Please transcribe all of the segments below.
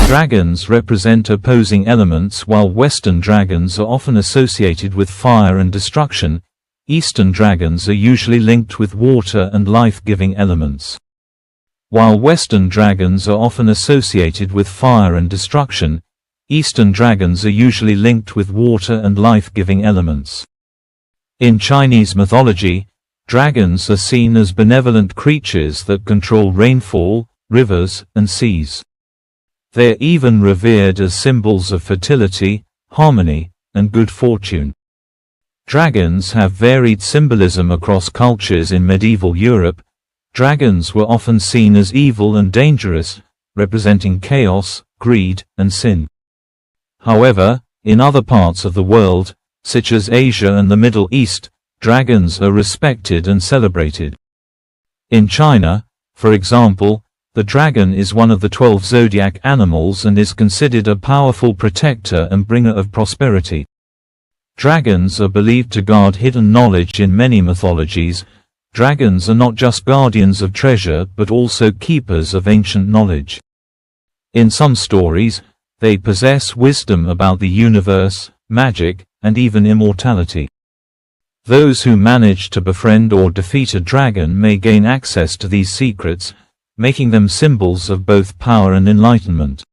Dragons represent opposing elements. While Western dragons are often associated with fire and destruction, Eastern dragons are usually linked with water and life-giving elements. While Western dragons are often associated with fire and destruction, Eastern dragons are usually linked with water and life-giving elements. In Chinese mythology, dragons are seen as benevolent creatures that control rainfall, rivers, and seas. They are even revered as symbols of fertility, harmony, and good fortune. Dragons have varied symbolism across cultures. In medieval Europe, dragons were often seen as evil and dangerous, representing chaos, greed, and sin. However, in other parts of the world, such as Asia and the Middle East, dragons are respected and celebrated. In China, for example, the dragon is one of the 12 zodiac animals and is considered a powerful protector and bringer of prosperity. Dragons are believed to guard hidden knowledge. In many mythologies, dragons are not just guardians of treasure but also keepers of ancient knowledge. In some stories, they possess wisdom about the universe, magic, and even immortality. Those who manage to befriend or defeat a dragon may gain access to these secrets, making them symbols of both power and enlightenment.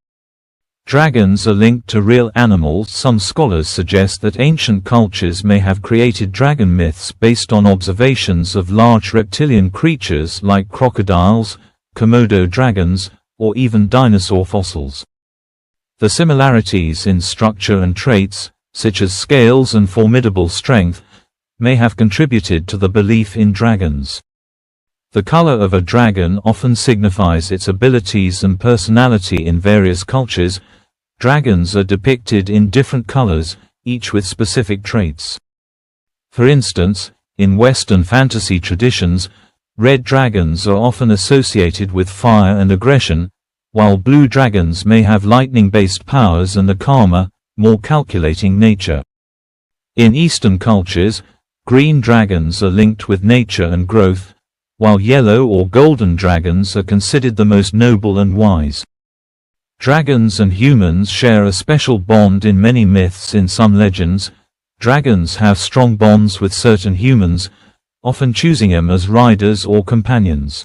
Dragons are linked to real animals. Some scholars suggest that ancient cultures may have created dragon myths based on observations of large reptilian creatures like crocodiles, Komodo dragons, or even dinosaur fossils. The similarities in structure and traits, such as scales and formidable strength, may have contributed to the belief in dragons. The color of a dragon often signifies its abilities and personality. In various cultures, dragons are depicted in different colors, each with specific traits. For instance, in Western fantasy traditions, red dragons are often associated with fire and aggression, while blue dragons may have lightning-based powers and a calmer, more calculating nature. In Eastern cultures, green dragons are linked with nature and growth, while yellow or golden dragons are considered the most noble and wise. Dragons and humans share a special bond in many myths. In some legends, dragons have strong bonds with certain humans, often choosing them as riders or companions.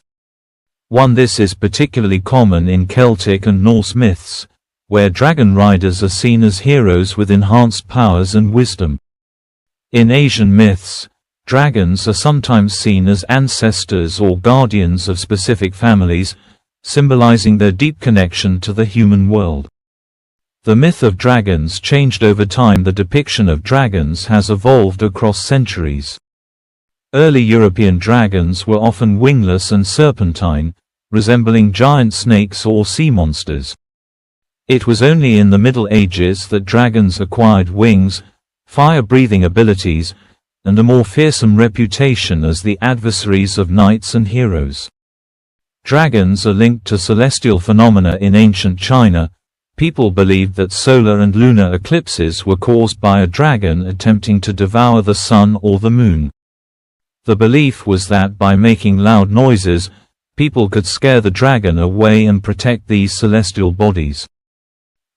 This is particularly common in Celtic and Norse myths, where dragon riders are seen as heroes with enhanced powers and wisdom. In Asian myths, dragons are sometimes seen as ancestors or guardians of specific families, symbolizing their deep connection to the human world. The myth of dragons changed over time. The depiction of dragons has evolved across centuries. Early European dragons were often wingless and serpentine, resembling giant snakes or sea monsters. It was only in the Middle Ages that dragons acquired wings, fire-breathing abilities, and a more fearsome reputation as the adversaries of knights and heroes. Dragons are linked to celestial phenomena. In ancient China, people believed that solar and lunar eclipses were caused by a dragon attempting to devour the sun or the moon. The belief was that by making loud noises, people could scare the dragon away and protect these celestial bodies.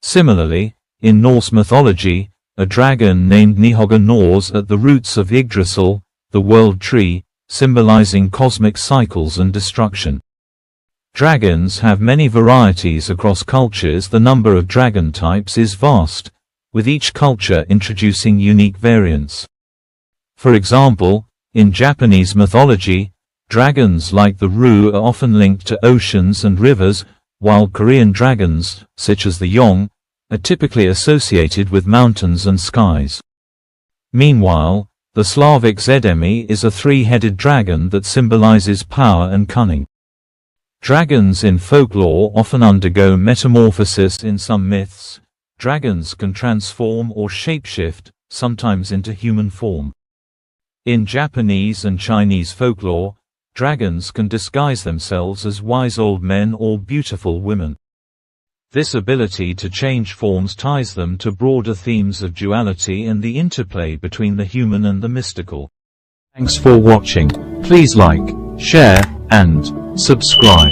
Similarly, in Norse mythology, a dragon named Nihögg gnaws at the roots of Yggdrasil, the world tree, symbolizing cosmic cycles and destruction. Dragons have many varieties across cultures. The number of dragon types is vast, with each culture introducing unique variants. For example, in Japanese mythology, dragons like the Ryu are often linked to oceans and rivers, while Korean dragons, such as the Yong, are typically associated with mountains and skies. Meanwhile, the Slavic Zedemi is a three-headed dragon that symbolizes power and cunning. Dragons in folklore often undergo metamorphosis. In some myths, dragons can transform or shapeshift, sometimes into human form. In Japanese and Chinese folklore, dragons can disguise themselves as wise old men or beautiful women. This ability to change forms ties them to broader themes of duality and the interplay between the human and the mystical. Thanks for watching. Please like, share, and subscribe.